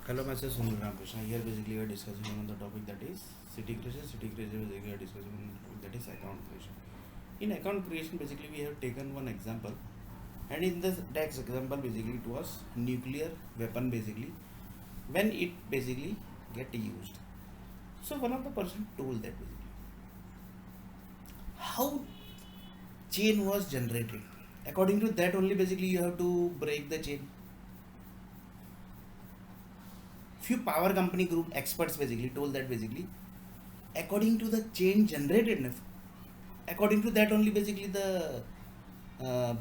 Hello, myself Sunil Ramakrishna. Here basically we are discussing on the topic that is city creation. City creation basically we are discussing on the topic that is account creation. In account creation, basically we have taken one example, and in this next example, basically it was nuclear weapon basically when it basically get used. So one of the person told that basically how chain was generated. According to that only basically you have to break the chain. Few power company group experts basically told that basically according to the chain generated, according to that only basically the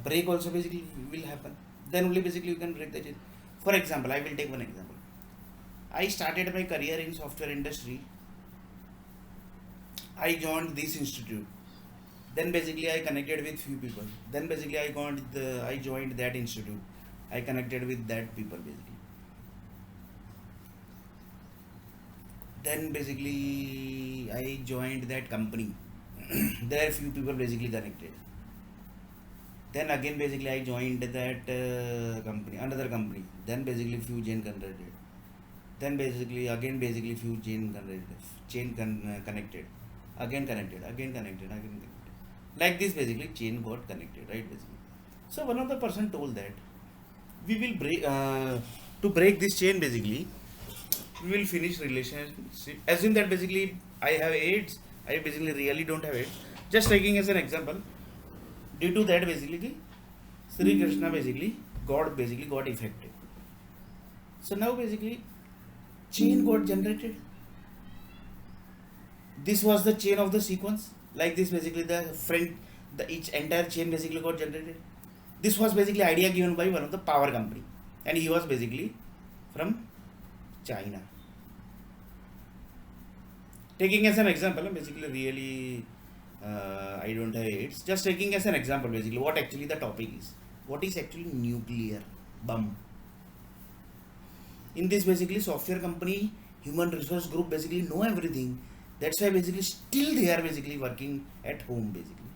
break also basically will happen, then only basically you can break the chain. For example, I will take one example. I started my career in software industry. I joined this institute, then basically I connected with few people, then basically I joined that institute, I connected with that people basically, then basically I joined that company. There are few people basically connected. Then again basically I joined that company, another company. Then basically few chain connected. Then basically again basically few connected. Again connected, again connected, again connected. Like this basically chain got connected, right? Basically. So one of the person told that we will break to break this chain basically we will finish relationship. Assume that basically I have AIDS. I basically really don't have AIDS. Just taking as an example, due to that basically Sri Krishna basically God basically got affected. So now basically chain got generated. This was the chain of the sequence. Like this basically the each entire chain basically got generated. This was basically idea given by one of the power company, and he was basically from China. Taking as an example, basically really I don't have AIDS. Just taking as an example, basically what actually the topic is. What is actually nuclear bomb? In this basically software company, human resource group basically know everything. That's why basically still they are basically working at home basically,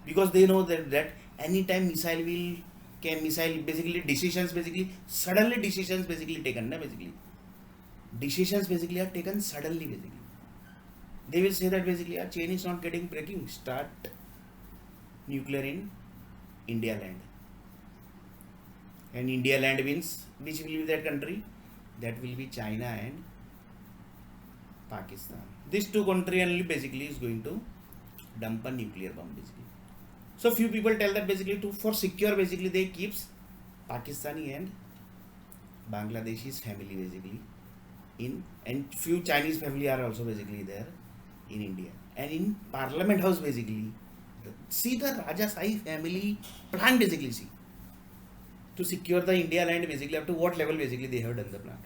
because they know that anytime missile basically decisions basically suddenly decisions basically taken na basically decisions basically are taken suddenly basically. They will say that basically our chain is not getting breaking, start nuclear in India land. And India land means which will be that country? That will be China and Pakistan. These two country only basically is going to dump a nuclear bomb basically. So few people tell that basically for secure basically they keeps Pakistani and Bangladeshi's family basically in, and few Chinese family are also basically there in India. And in Parliament House basically, see the Rajasai family plan basically, see to secure the India land basically up to what level basically they have done the plan.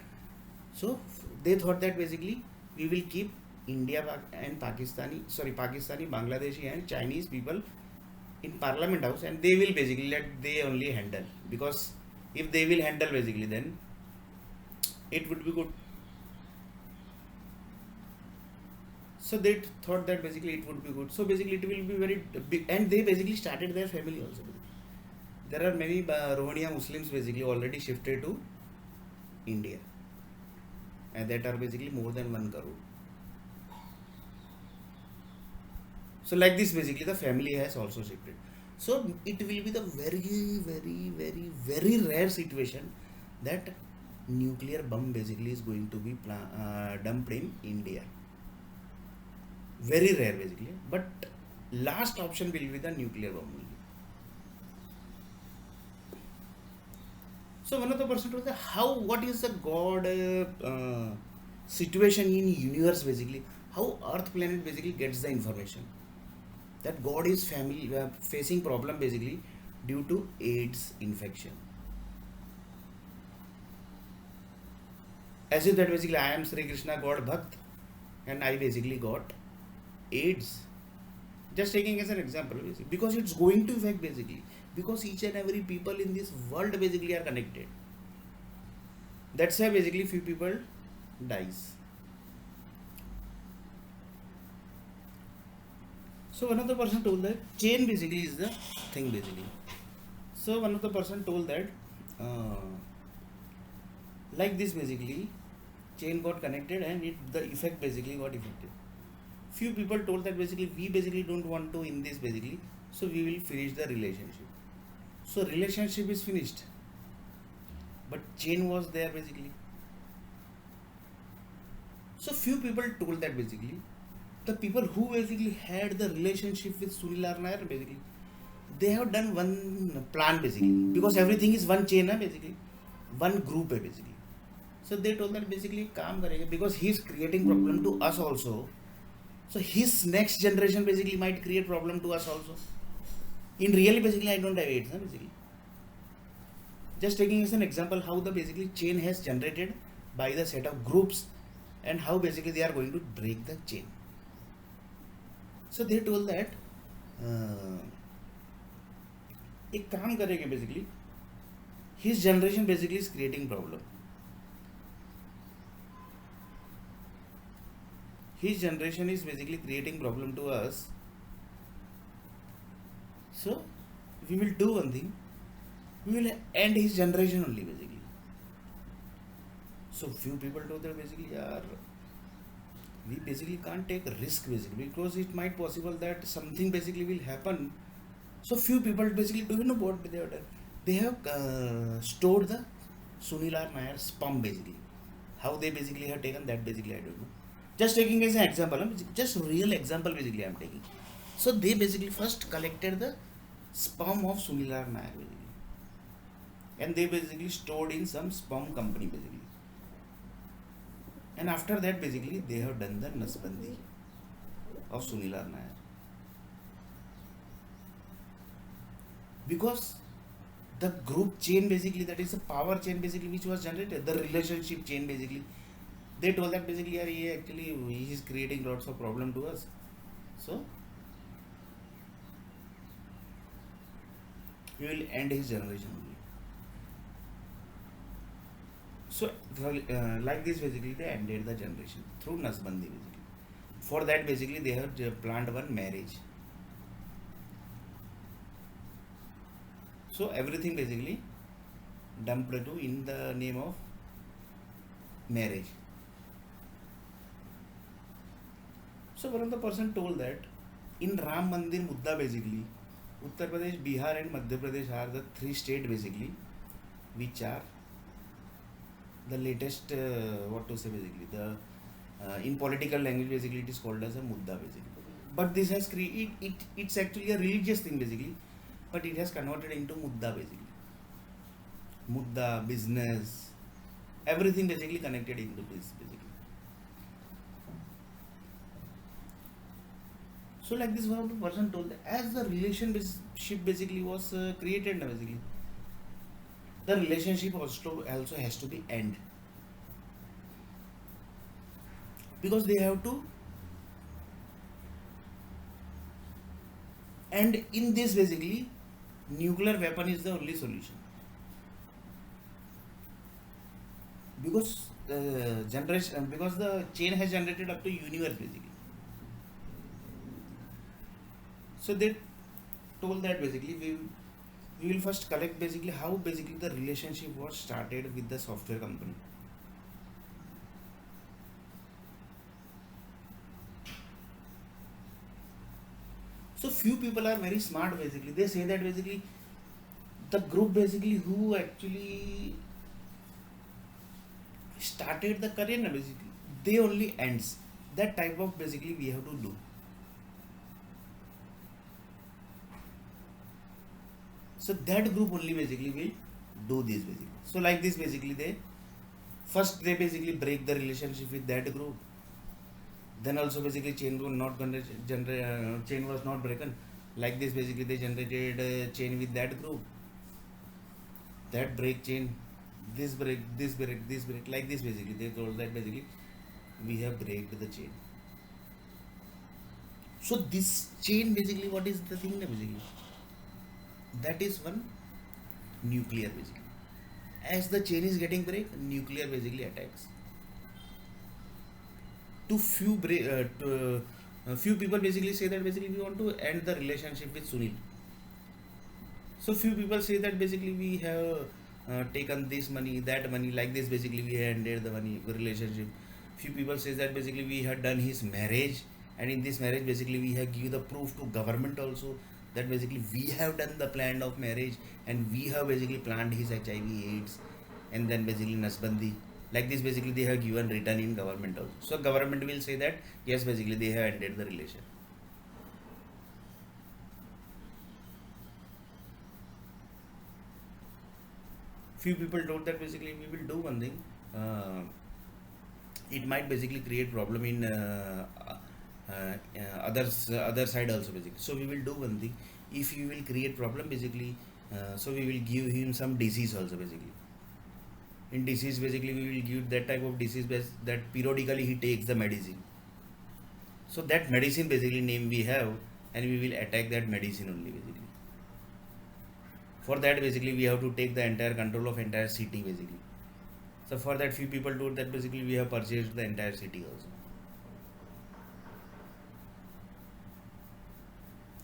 So they thought that basically we will keep India and Pakistani, Bangladeshi and Chinese people in Parliament House, and they will basically let they only handle, because if they will handle basically then it would be good. So they thought that basically it would be good. So basically it will be very big, and they basically started their family also. There are many Rohingya Muslims basically already shifted to India, and that are basically more than 1 crore. So like this basically the family has also shifted. So it will be the very rare situation that nuclear bomb basically is going to be dumped in India. Very rare basically, but last option will be the nuclear bomb only. So one of the person told that how what is the God situation in universe basically, how Earth planet basically gets the information that God is family facing problem basically due to AIDS infection. As if that basically I am Sri Krishna God Bhakt and I basically got AIDS. Just taking as an example basically, because it's going to affect basically, because each and every people in this world basically are connected. That's why basically few people dies. So one of the person told that chain basically is the thing basically. So one of the person told that like this basically chain got connected and the effect basically got affected. Few people told that basically we basically don't want to in this basically, so we will finish the relationship. So relationship is finished, but chain was there basically. So few people told that basically the people who basically had the relationship with Sunil R. Nair basically, they have done one plan basically, because everything is one chain hai basically, one group hai basically. So they told that basically काम करेंगे because he is creating problem to us also. So his next generation basically might create problem to us also. In really basically I don't have it basically. Just taking as an example how the basically chain has generated by the set of groups and how basically they are going to break the chain. So they told that एक काम करेंगे basically, his generation basically is creating problem. His generation is basically creating problem to us. So we will do one thing. We will end his generation only basically. So few people told that basically, yaar, we basically can't take a risk basically because it might possible that something basically will happen. So few people basically, do you know what they have done? They have stored the Sunil R. Nair sperm basically. How they basically have taken that basically I don't know. Just taking as an example, just real example basically I am taking. So they basically first collected the sperm of Sunil R. Nair basically, and they basically stored in some sperm company basically. And after that basically they have done the Nasbandi of Sunil R. Nair. Because the group chain basically, that is the power chain basically which was generated, the relationship chain basically, they told that basically yeah, he actually he is creating lots of problem to us. So we will end his generation only. So like this basically they ended the generation through Nasbandi basically. For that basically they have planned one marriage. So everything basically dumped to in the name of marriage. So one of the person told that in Ram Mandir Mudda basically, Uttar Pradesh, Bihar and Madhya Pradesh are the three states basically which are the latest what to say basically the in political language basically it is called as a Mudda basically. But this has created it's actually a religious thing basically, but it has converted into Mudda basically. Mudda, business, everything basically connected into this basically. So like this one of the person told that as the relationship basically was created basically, the relationship also has to be end, because they have to end in this basically nuclear weapon is the only solution, because generation because the chain has generated up to universe basically. So they told that basically we will first collect basically how basically the relationship was started with the software company. So few people are very smart basically. They say that basically the group basically who actually started the career basically, they only ends. That type of basically we have to do. So that group only basically will do this basically. So like this basically they basically break the relationship with that group. Then also basically chain was not chain was not broken. Like this basically they generated a chain with that group. That break chain, this break, this break, this break. Like this basically they told that basically we have breaked the chain. So this chain basically what is the thing basically? That is one nuclear basically. As the chain is getting break, nuclear basically attacks. To few people basically say that basically we want to end the relationship with Sunil. So few people say that basically we have taken this money, that money, like this basically we ended the money relationship. Few people says that basically we had done his marriage, and in this marriage basically we have give the proof to government also that basically we have done the plan of marriage, and we have basically planned his HIV AIDS, and then basically Nasbandi. Like this basically they have given written in government also. So government will say that yes basically they have ended the relation. Few people told that basically we will do one thing. It might basically create problem in other side also basically. So we will do one thing. If you will create problem basically, so we will give him some disease also basically. In disease basically we will give that type of disease that periodically he takes the medicine. So that medicine basically name we have, and we will attack that medicine only basically. For that basically we have to take the entire control of entire city basically. So for that few people told that basically we have purchased the entire city also.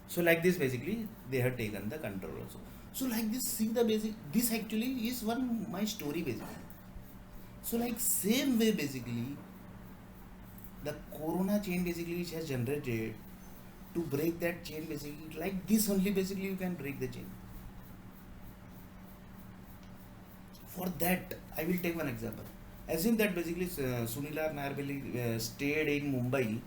So like this basically they have taken the control also. So like this, see the basic, this actually is one my story basically. So like same way basically the corona chain basically which has generated, to break that chain basically like this only basically you can break the chain. For that I will take one example. Assume that basically Sunil R. Nair stayed in Mumbai.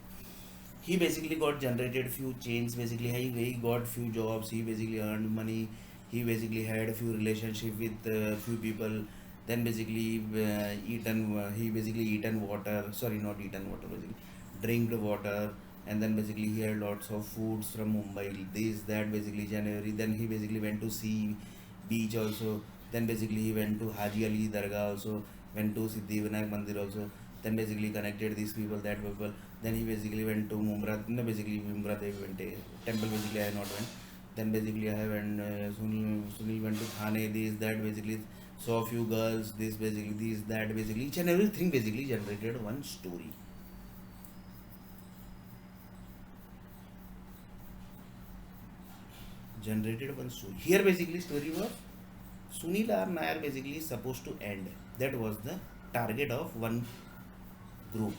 He basically got generated few chains basically. He got few jobs, he basically earned money, he basically had a few relationship with few people, then basically he basically eaten water, sorry not eaten water basically, drink water, and then basically he had lots of foods from Mumbai, this that basically January, then he basically went to sea beach also, then basically he went to Haji Ali Dargah also, went to Siddhivinayak Mandir also, then basically connected these people, that people. Then he basically went to Mumra, no basically Mumra they went a temple basically I not went. Then basically I went Sunil went to Thane, this that basically saw a few girls, this basically this that basically each and everything basically generated one story. Generated one story. Here basically story was Sunil R. Nair basically is supposed to end. That was the target of one group.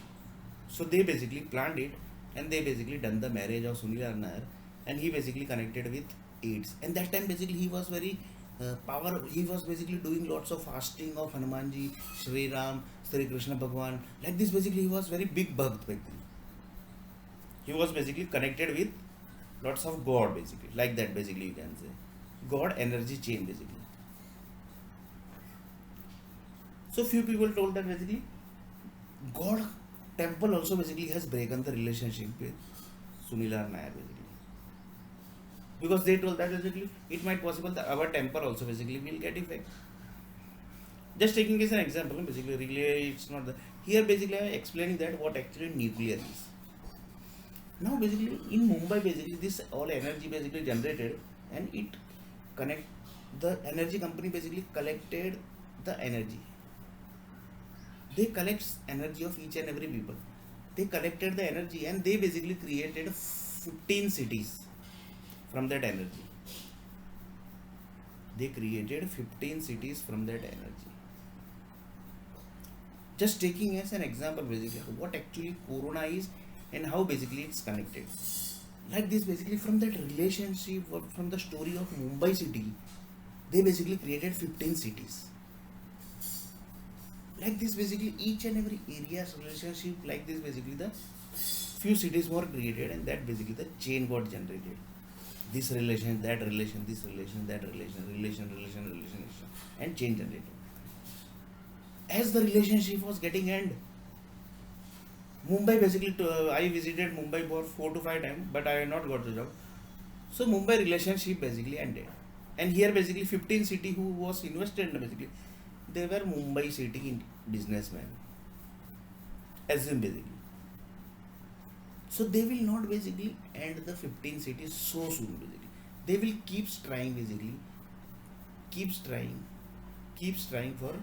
So they basically planned it, and they basically done the marriage of Sunil R. Nair, and he basically connected with AIDS. And that time basically he was very power. He was basically doing lots of fasting of Hanumanji, Sri Ram, Sri Krishna Bhagwan. Like this basically he was very big bhakt back then. He was basically connected with lots of God basically. Like that basically you can say. God energy chain basically. So few people told that basically God temple also basically has broken the relationship with Sunil R. Nair basically. Because they told that basically it might possible that our temple also basically will get effect. Just taking as an example, basically really it's not the here basically I am explaining that what actually nuclear is. Now basically in Mumbai basically this all energy basically generated, and it connect the energy company basically collected the energy. They collect energy of each and every people. They collected the energy, and they basically created 15 cities from that energy. They created 15 cities from that energy. Just taking as an example basically what actually corona is and how basically it's connected. Like this basically from that relationship or from the story of Mumbai city, they basically created 15 cities. Like this basically each and every area's relationship, like this basically the few cities were created, and that basically the chain got generated. This relation, that relation, this relation, that relation, and chain generated. As the relationship was getting end, Mumbai basically I visited Mumbai for 4 to 5 times, but I have not got the job. So Mumbai relationship basically ended, and here basically 15 city who was invested in basically they were Mumbai city businessmen. Assume basically. So they will not basically end the 15 cities so soon basically. They will keeps trying basically, keeps trying for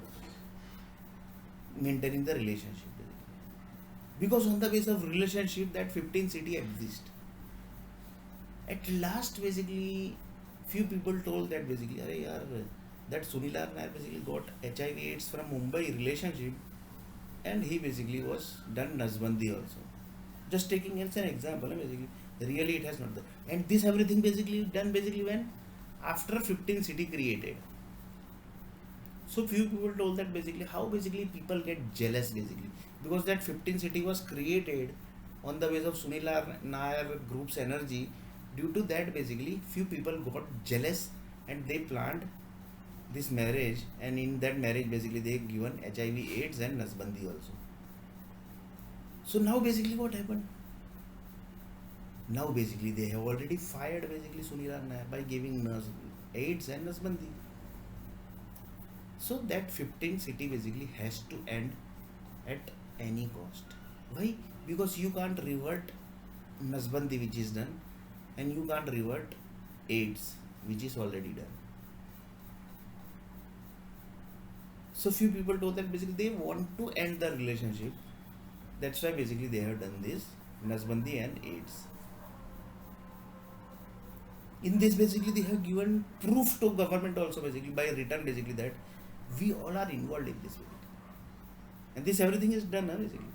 maintaining the relationship basically. Because on the base of relationship that 15 city exist. At last basically few people told that basically, "Arey yaar, that Sunil R. Nair basically got HIV AIDS from Mumbai relationship, and he basically was done Nazbandi also. Just taking as an example, basically, really it has not done. And this everything basically done basically when after 15 city created. So few people told that basically how basically people get jealous basically because that 15 city was created on the base of Sunil R. Nair group's energy. Due to that basically few people got jealous and they planned this marriage, and in that marriage basically they given HIV AIDS and Nasbandi also. So now basically what happened? Now basically they have already fired basically Sunil R. Nair by giving AIDS and Nasbandi. So that 15 city basically has to end at any cost. Why? Because you can't revert Nasbandi which is done, and you can't revert AIDS which is already done. So few people told that basically they want to end the relationship. That's why basically they have done this Nasbandi and AIDS. In this basically they have given proof to government also basically by written basically that we all are involved in this basically. And this everything is done basically.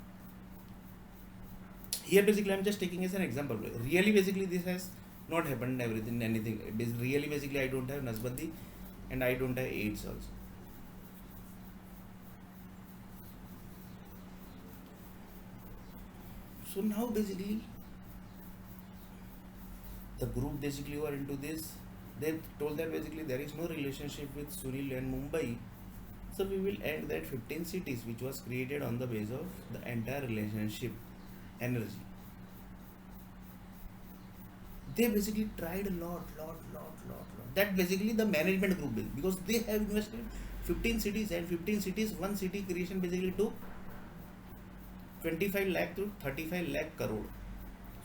Here basically I'm just taking as an example. Really basically this has not happened everything anything. Really basically I don't have Nasbandi and I don't have AIDS also. So now basically the group basically who are into this, they told that basically there is no relationship with Sunil and Mumbai. So we will end that 15 cities which was created on the base of the entire relationship energy. They basically tried a lot. That basically the management group because they have invested 15 cities and 15 cities, one city creation basically took 25 lakh to 35 lakh crore.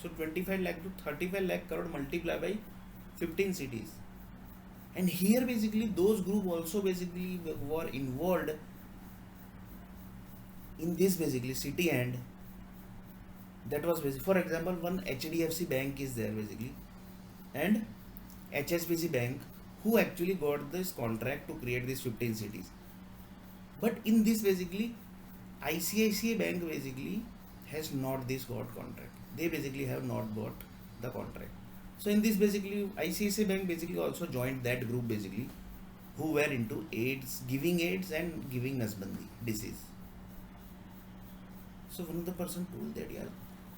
So 25 lakh to 35 lakh crore multiplied by 15 cities. And here basically those group also basically were involved in this basically city, and that was basically, for example, one HDFC bank is there basically and HSBC bank who actually got this contract to create these 15 cities. But in this basically ICICI bank basically has not this got contract. They basically have not got the contract. So in this basically ICICI bank basically also joined that group basically who were into AIDS, giving AIDS and giving Nasbandi disease. So one of the person told that yeah,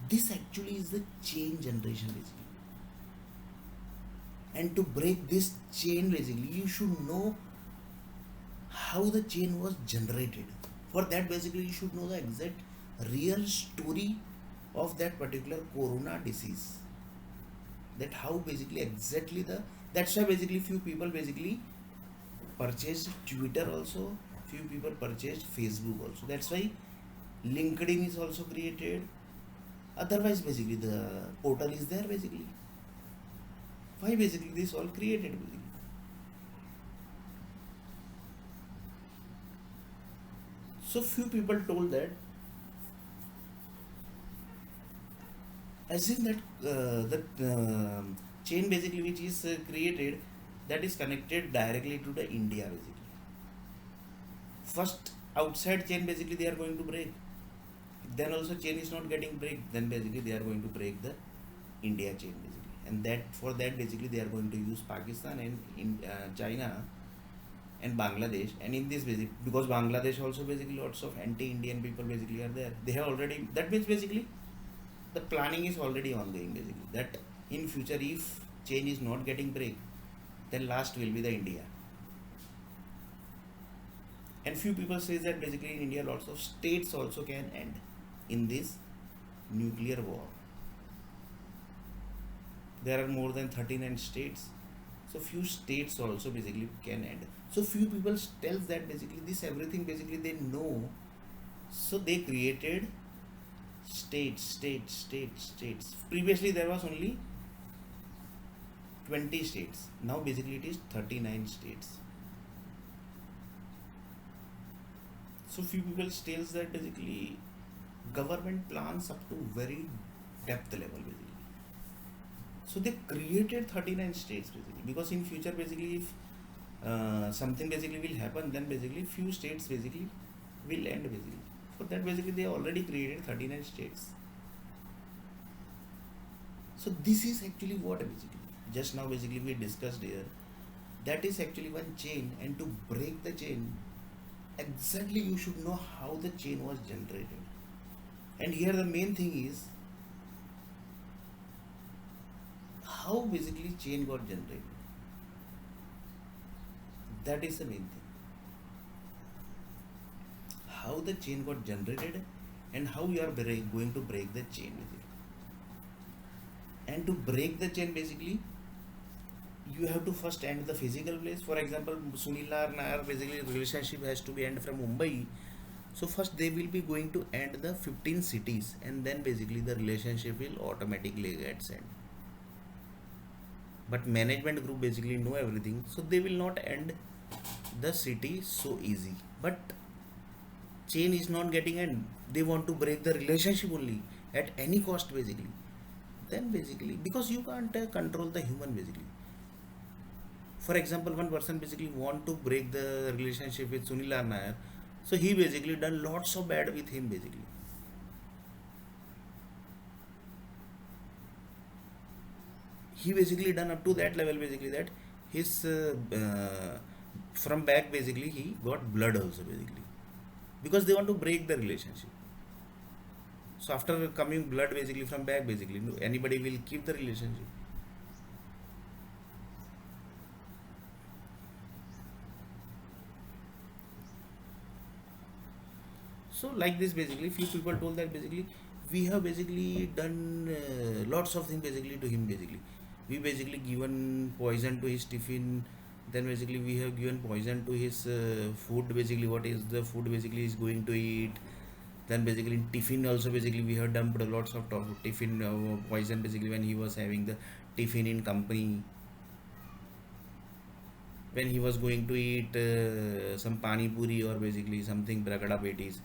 this actually is the chain generation basically. And to break this chain basically you should know how the chain was generated. For that basically you should know the exact real story of that particular corona disease, that how basically exactly that's why basically few people basically purchased Twitter also, few people purchased Facebook also. That's why LinkedIn is also created. Otherwise basically the portal is there basically. Why basically this all created basically? So few people told that as in that chain basically which is created, that is connected directly to the India basically. First outside chain basically they are going to break. Then also chain is not getting break. Then basically they are going to break the India chain basically. And that for that basically they are going to use Pakistan and in China and Bangladesh. And in this basically because Bangladesh also basically lots of anti-Indian people basically are there. They have already, that means basically the planning is already ongoing basically, that in future if chain is not getting break, then last will be the India. And few people say that basically in India lots of states also can end in this nuclear war. There are more than 39 states, so few states also basically can end. So few people tells that basically this everything basically they know, so they created states. Previously there was only 20 states, now basically it is 39 states. So few people tells that basically government plans up to very depth level basically. So they created 39 states basically because in future basically if something basically will happen, then basically few states basically will end basically. For that basically they already created 39 states. So this is actually what basically just now basically we discussed here. That is actually one chain, and to break the chain, exactly you should know how the chain was generated. And here the main thing is how basically chain got generated. That is the main thing. How the chain got generated and how you are going to break the chain basically. And to break the chain basically, you have to first end the physical place. For example, Sunil and Nair basically relationship has to be end from Mumbai. So first they will be going to end the 15 cities, and then basically the relationship will automatically get end. But management group basically know everything, so they will not end the city so easy. But chain is not getting end. They want to break the relationship only at any cost basically. Then basically because you can't control the human basically. For example, one person basically want to break the relationship with Sunil Nair, so he basically done lots of bad with him basically. He basically done up to that level basically that his from back basically he got blood also basically, because they want to break the relationship. So after coming blood basically from back basically, anybody will keep the relationship. So like this basically few people told that basically we have basically done lots of things basically to him basically. We basically given poison to his tiffin, then basically we have given poison to his food basically, what is the food basically is going to eat. Then basically in tiffin also basically we have dumped lots of tiffin poison basically when he was having the tiffin in company. When he was going to eat some pani puri or basically something bragada petis,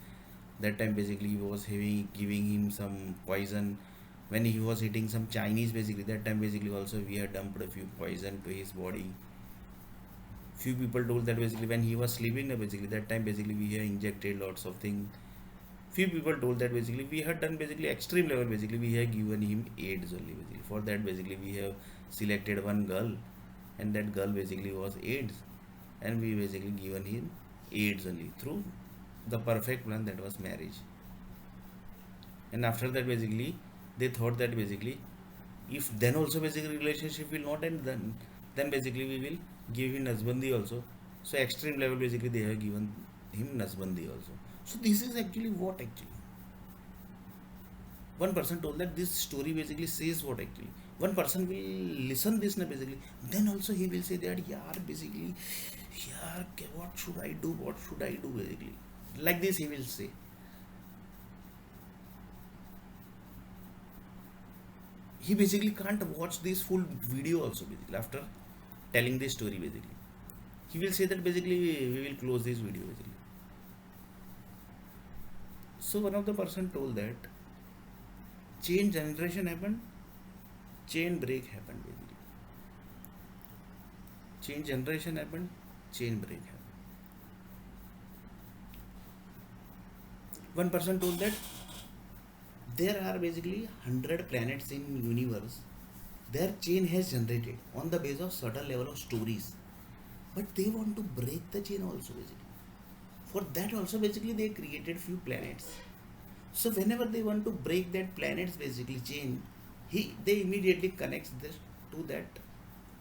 that time basically he was having giving him some poison. When he was eating some Chinese basically, that time basically also we had dumped a few poison to his body. Few people told that basically when he was sleeping basically, that time basically we have injected lots of things. Few people told that basically we had done basically extreme level basically, we have given him AIDS only basically. For that basically we have selected one girl, and that girl basically was AIDS, and we basically given him AIDS only through the perfect plan, that was marriage. And after that basically they thought that basically if then also basically relationship will not end, then basically we will give him Nasbandi also. So extreme level basically they have given him Nasbandi also. So this is actually what actually one person told that this story basically says what actually one person will listen this na basically, then also he will say that yaar basically yaar what should I do, what should I do basically, like this he will say. He basically can't watch this full video also basically after telling this story basically. He will say that basically we will close this video basically. So one of the person told that chain generation happened, chain break happened basically. Chain generation happened, chain break happened. One person told that there are basically 100 planets in universe. Their chain has generated on the base of certain level of stories, but they want to break the chain also basically. For that also basically they created few planets. So whenever they want to break that planets basically chain, they immediately connects this to that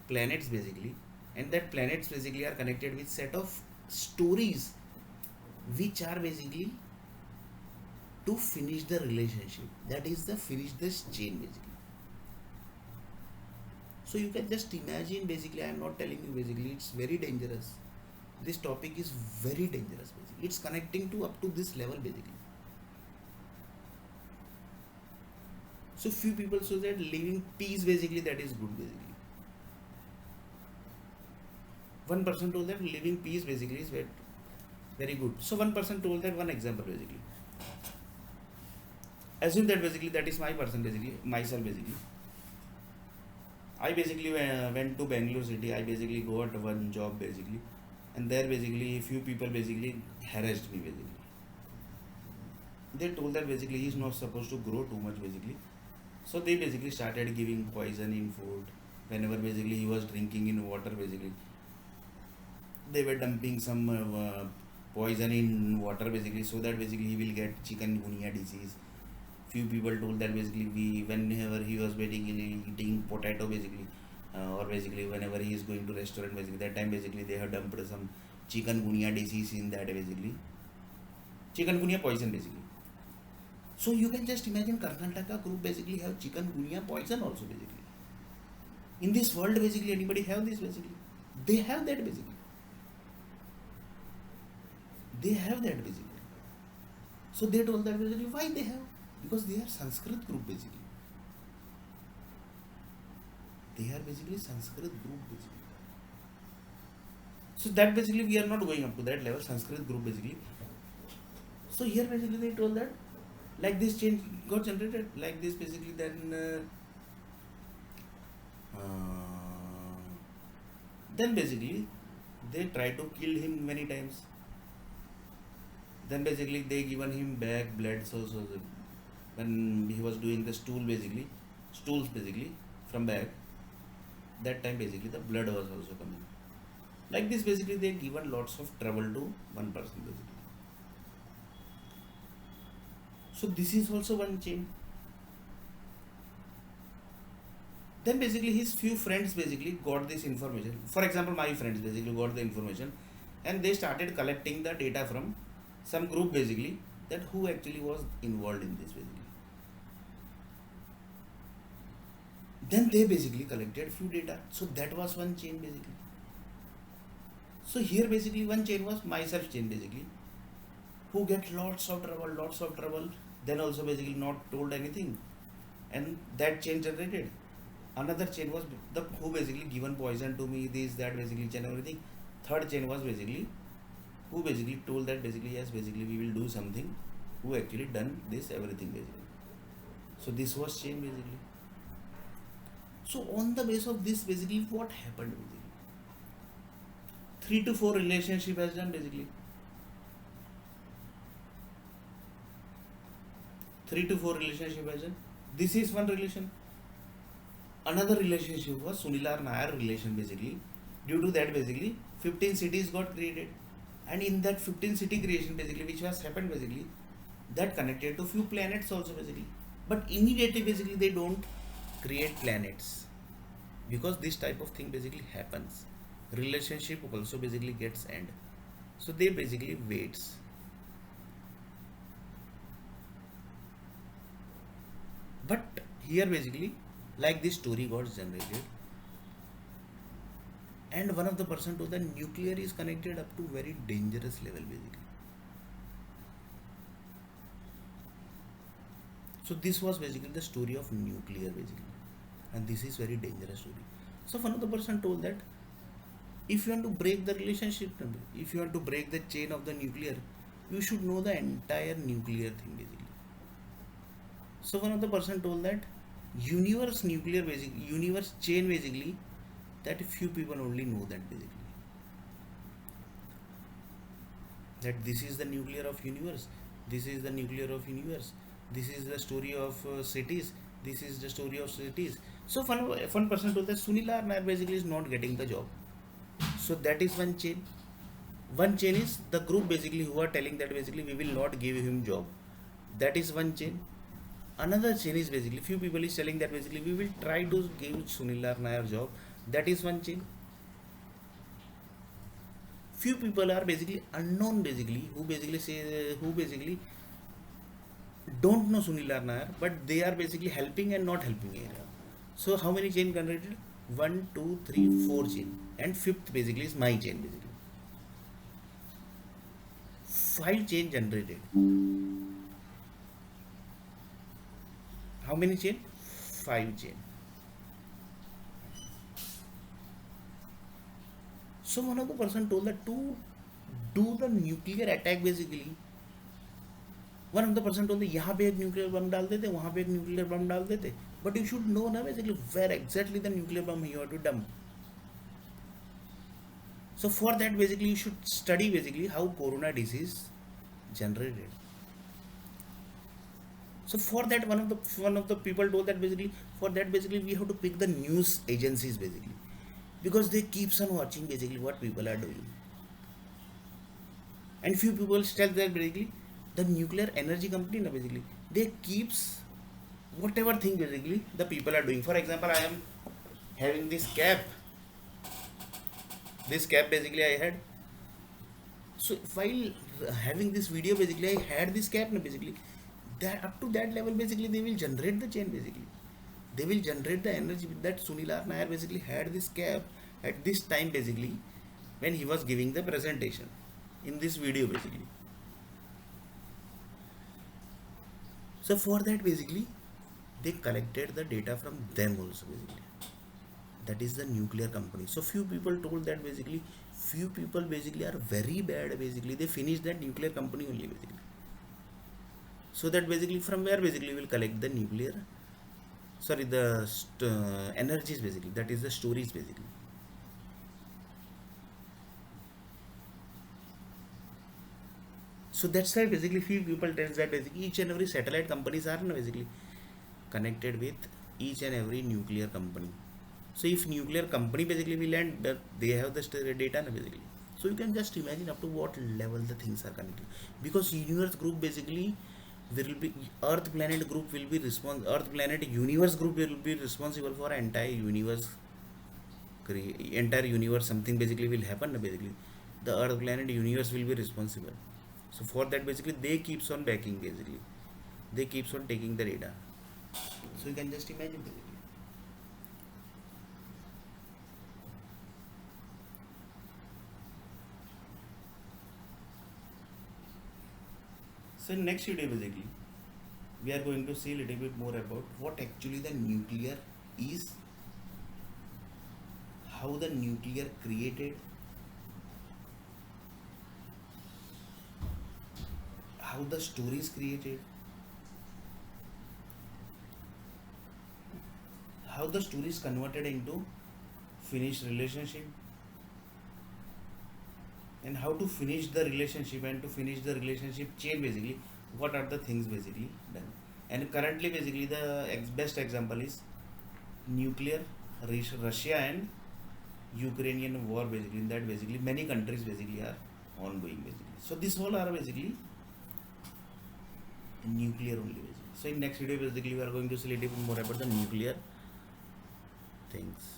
planets basically, and that planets basically are connected with set of stories which are basically to finish the relationship. That is the finish this chain basically. So you can just imagine basically, I am not telling you basically, it's very dangerous. This topic is very dangerous basically. It's connecting to up to this level basically. So few people say that living peace basically, that is good basically. One person told that living peace basically is very, very good. So one person told that one example basically. Assume that basically that is my person basically, myself basically. I basically went to Bangalore city. I basically got one job basically, and there basically few people basically harassed me basically. They told that basically he's not supposed to grow too much basically. So they basically started giving poison in food. Whenever basically he was drinking in water basically, they were dumping some poison in water basically, so that basically he will get chikungunya disease. Few people told that basically whenever he was eating potato basically, or basically whenever he is going to restaurant basically, that time basically they have dumped some chikungunya disease in that basically, chikungunya poison basically. So you can just imagine Karnataka group basically have chikungunya poison also basically. In this world basically anybody have this basically? They have that basically. They have that basically. So they told that basically why they have? Because they are Sanskrit group basically. They are basically Sanskrit group basically. So that basically we are not going up to that level, Sanskrit group basically. So here basically they told that like this change got generated like this basically, then basically they try to kill him many times. Then basically they given him back blood, so when he was doing the stools basically from back, that time basically the blood was also coming. Like this basically they given lots of trouble to one person basically. So this is also one chain. Then basically his few friends basically got this information. For example, my friends basically got the information, and they started collecting the data from some group basically, that who actually was involved in this basically. Then they basically collected few data. So that was one chain basically. So here basically one chain was myself chain basically, who get lots of trouble, then also basically not told anything, and that chain generated. Another chain was the who basically given poison to me, this that basically chain everything. Third chain was basically who basically told that basically yes basically we will do something, who actually done this everything basically. So this was chain basically. So on the base of this basically what happened basically, 3 to 4 relationship has done basically. 3 to 4 relationship has done. This is one relation. Another relationship was Sunilar Nair relation basically. Due to that basically 15 cities got created, and in that 15 city creation basically which was happened basically, that connected to few planets also basically. But immediately basically they don't create planets, because this type of thing basically happens. Relationship also basically gets end. So they basically waits. But here basically like this story got generated, and one of the person told that nuclear is connected up to very dangerous level basically. So this was basically the story of nuclear basically, and this is very dangerous story. So one of the person told that if you want to break the relationship, if you want to break the chain of the nuclear, you should know the entire nuclear thing basically. So one of the person told that universe nuclear basically, universe chain basically, that few people only know that basically, that this is the nuclear of universe, this is the nuclear of universe, this is the story of cities, this is the story of cities. So one person told that Sunil Nair basically is not getting the job. So that is one chain. One chain is the group basically who are telling that basically we will not give him job. That is one chain. Another chain is basically few people is telling that basically we will try to give Sunil Nair job. That is one chain. Few people are basically unknown basically, who basically say, who basically don't know Sunil Nair, but they are basically helping and not helping area. So how many chain generated? 1, 2, 3, 4 chain, and fifth basically is my chain basically. 5 chain generated. How many chain? 5 chain. So one of the person told that to do the nuclear attack basically, one of the person told यहाँ पे एक nuclear bomb डाल देते, वहाँ पे एक nuclear bomb डाल देते, बट यू शुड नो ना basically where exactly the nuclear bomb you have to dump. So for that basically you should study basically how corona disease generated. So for that one of the people told that basically for that basically we have to pick the news agencies basically, because they keeps on watching basically what people are doing. And few people tell that basically the nuclear energy company na basically they keeps whatever thing basically the people are doing. For example, I am having this cap. This cap basically I had. So while having this video basically I had this cap na basically that up to that level basically they will generate the chain basically. They will generate the energy with that. Sunil R. Nair basically had this cap at this time basically when he was giving the presentation in this video basically. So for that basically they collected the data from them also basically. That is the nuclear company. So few people told that basically few people basically are very bad basically. They finish that nuclear company only basically. So that basically from where basically will collect the nuclear, sorry, the energies basically. That is the stories basically. So that's why basically few people tells that basically each and every satellite companies are basically connected with each and every nuclear company. So if nuclear company basically will land, that they have the data basically. So you can just imagine up to what level the things are connected. Because universe group basically will be Earth planet group will be Earth planet universe group will be responsible for entire universe. Entire universe something basically will happen basically. The Earth planet universe will be responsible. So for that basically they keeps on backing basically. They keeps on taking the data. So you can just imagine basically. So in next video basically we are going to see a little bit more about what actually the nuclear is, how the nuclear created, how the story is created, how the story is converted into finished relationship, and how to finish the relationship and to finish the relationship chain basically, what are the things basically done. And currently basically the best example is nuclear Russia and Ukrainian war basically. In that basically many countries basically are ongoing basically. So this all are basically nuclear only basically. So in next video basically we are going to see a little bit more about the nuclear things.